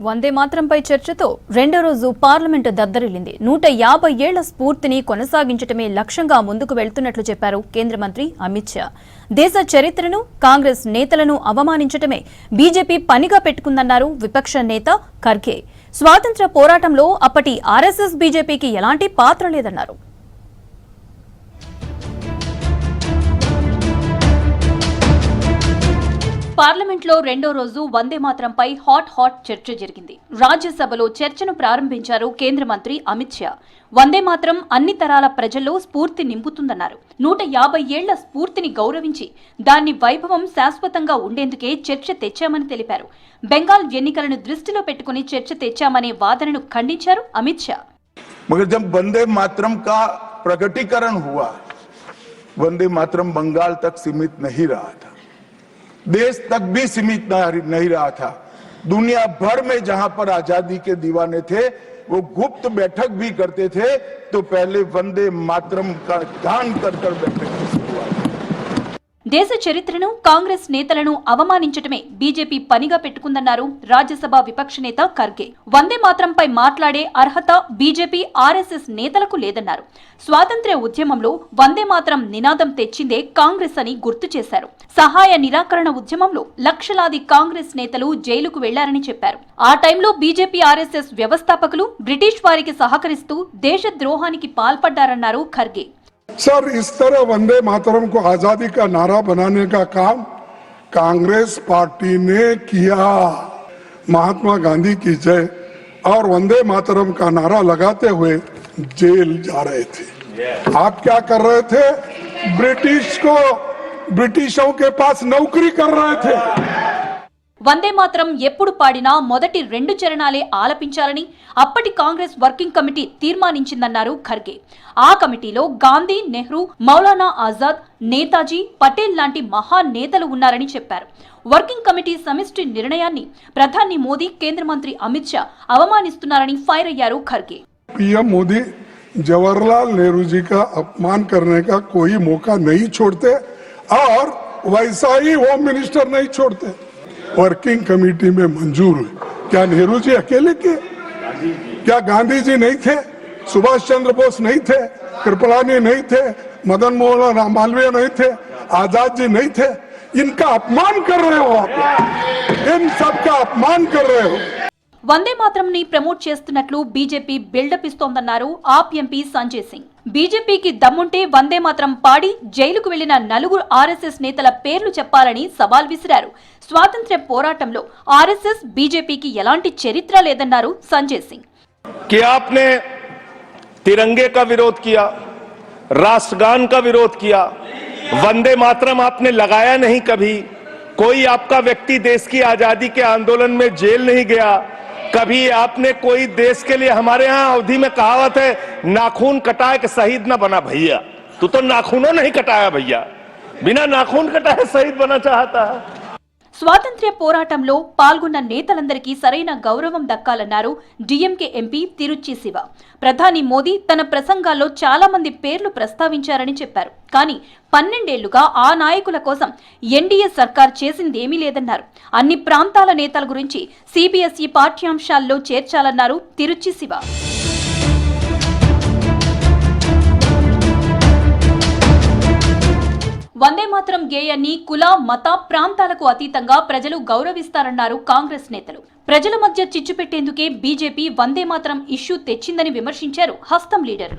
వందే మాత్రంపై చర్చతో రెండో రోజు పార్లమెంటు దద్దరిల్లింది. 150 ఏళ్ల స్ఫూర్తిని కొనసాగించటమే లక్ష్యంగా ముందుకు వెళ్తున్నట్లు చెప్పారు కేంద్ర మంత్రి అమిత్ షా. దేశ చరిత్రను, కాంగ్రెస్ నేతలను అవమానించటమే బీజేపీ పనిగా పెట్టుకుందన్నారు విపక్ష నేత ఖర్గే. స్వాతంత్ర్య పోరాటంలో అప్పటి ఆర్ఎస్ఎస్ బీజేపీకి ఎలాంటి పాత్ర లేదన్నారు. పార్లమెంట్లో రెండో రోజు వందే మాత్రంపై హాట్ చర్చ జరిగింది. రాజ్యసభలో చర్చను ప్రారంభించారు కేంద్ర మంత్రి అమిత్ షా. వందే మాత్రం అన్ని తరాల ప్రజల్లో స్ఫూర్తి నింపుతుందన్నారు. 150 ఏళ్ల స్ఫూర్తిని గౌరవించి దాన్ని వైభవం శాశ్వతంగా ఉండేందుకే చర్చ తెచ్చామని తెలిపారు. బెంగాల్ ఎన్నికలను దృష్టిలో పెట్టుకుని చర్చ తెచ్చామనే వాదనను ఖండించారు అమిత్ షా. मगर जब वंदे मातरम का प्रकटीकरण हुआ, वंदे मातरम बंगाल तक सीमित नहीं रहा था, देश तक भी सीमित नहीं रहा था। दुनिया भर में जहां पर आजादी के दीवाने थे वो गुप्त बैठक भी करते थे, तो पहले वंदे मातरम का गान कर बैठक हुआ। దేశ చరిత్రను, కాంగ్రెస్ నేతలను అవమానించటమే బీజేపీ పనిగా పెట్టుకుందన్నారు రాజ్యసభ విపక్ష నేత ఖర్గే. వందే మాత్రంపై మాట్లాడే అర్హత బీజేపీ, ఆర్ఎస్ఎస్ నేతలకు లేదన్నారు. స్వాతంత్ర్య ఉద్యమంలో వందే మాత్రం నినాదం తెచ్చిందే కాంగ్రెస్ అని గుర్తు చేశారు. సహాయ నిరాకరణ ఉద్యమంలో లక్షలాది కాంగ్రెస్ నేతలు జైలుకు వెళ్లారని చెప్పారు. ఆ టైంలో బీజేపీ, ఆర్ఎస్ఎస్ వ్యవస్థాపకులు బ్రిటిష్ వారికి సహకరిస్తూ దేశద్రోహానికి పాల్పడ్డారన్నారు ఖర్గే. सर, इस तरह वंदे मातरम को आजादी का नारा बनाने का काम कांग्रेस पार्टी ने किया। महात्मा गांधी की जय और वंदे मातरम का नारा लगाते हुए जेल जा रहे थे। आप क्या कर रहे थे? ब्रिटिशों के पास नौकरी कर रहे थे। వందే మాత్రం ఎప్పుడు పాడినా మొదటి 2 చరణాలే ఆలపించాలని అప్పటి కాంగ్రెస్ వర్కింగ్ కమిటీ తీర్మానించిందన్నారు ఖర్గే. ఆ కమిటీలో గాంధీ, నెహ్రూ, మౌలానా ఆజాద్, నేతాజీ, పటేల్ లాంటి మహా నేతలు ఉన్నారని చెప్పారు. వర్కింగ్ కమిటీ సమిష్టి నిర్ణయాన్ని ప్రధాని మోదీ, కేంద్ర మంత్రి అమిత్ షా అవమానిస్తున్నారని ఫైర్ అయ్యారు ఖర్గే. पीएम मोदी जवाहरलाल नेहरू जी का अपमान करने का कोई मौका नहीं छोड़ते और वैसा ही होम मिनिस्टर नहीं छोड़ते। वर्किंग कमेटी में मंजूर हुई। क्या नेहरू जी अकेले के? क्या गांधी जी नहीं थे? सुभाष चंद्र बोस नहीं थे? कृपलानी नहीं थे? मदन मोहन मालवीय नहीं थे? आजाद जी नहीं थे? इनका अपमान कर रहे हो आप, इन सबका अपमान कर रहे हो। వందే మాత్రంని ప్రమోట్ చేస్తున్నట్లు బీజేపీ బిల్డప్ ఇస్తోందన్నారు ఆప్ ఎంపీ సంజయ్ సింగ్. బీజేపీకి దమ్ముంటే వందే మాత్రం పాడి జైలుకు వెళ్లిన 4 ఆర్ఎస్ఎస్ నేతల పేర్లు చెప్పాలని సవాల్ విసిరారు. స్వాతంత్ర్య పోరాటంలో ఆర్ఎస్ఎస్, బీజేపీకి ఎలాంటి చరిత్ర లేదన్నారు సంజయ్ సింగ్. कि आपने तिरंगे का विरोध किया, राष्ट्रगान का विरोध किया, वंदे मातरम आपने लगाया नहीं कभी, कोई आपका व्यक्ति देश की आजादी के आंदोलन में जेल नहीं गया, कभी आपने कोई देश के लिए, हमारे यहाँ अवधि में कहावत है, नाखून कटाए कि शहीद ना बना भैया। तू तो नाखूनों नहीं कटाया भैया, बिना नाखून कटाए शहीद बना चाहता है। స్వాతంత్ర్య పోరాటంలో పాల్గొన్న నేతలందరికీ సరైన గౌరవం దక్కాలన్నారు డీఎంకే ఎంపీ తిరుచి శివ. ప్రధాని మోదీ తన ప్రసంగాల్లో చాలా మంది పేర్లు ప్రస్తావించారని చెప్పారు. కానీ 12 ఏళ్లుగా ఆ నాయకుల కోసం ఎన్డీఏ సర్కార్ చేసిందేమీ లేదన్నారు. అన్ని ప్రాంతాల నేతల గురించి సిబిఎస్ఈ పాఠ్యాంశాల్లో చేర్చాలన్నారు తిరుచి శివ. వందే మాత్రం గేయాన్ని కుల, మత, ప్రాంతాలకు అతీతంగా ప్రజలు గౌరవిస్తారన్నారు కాంగ్రెస్ నేతలు. ప్రజల మధ్య చిచ్చు పెట్టేందుకే బీజేపీ వందే మాత్రం ఇష్యూ తెచ్చిందని విమర్శించారు హస్తం లీడర్.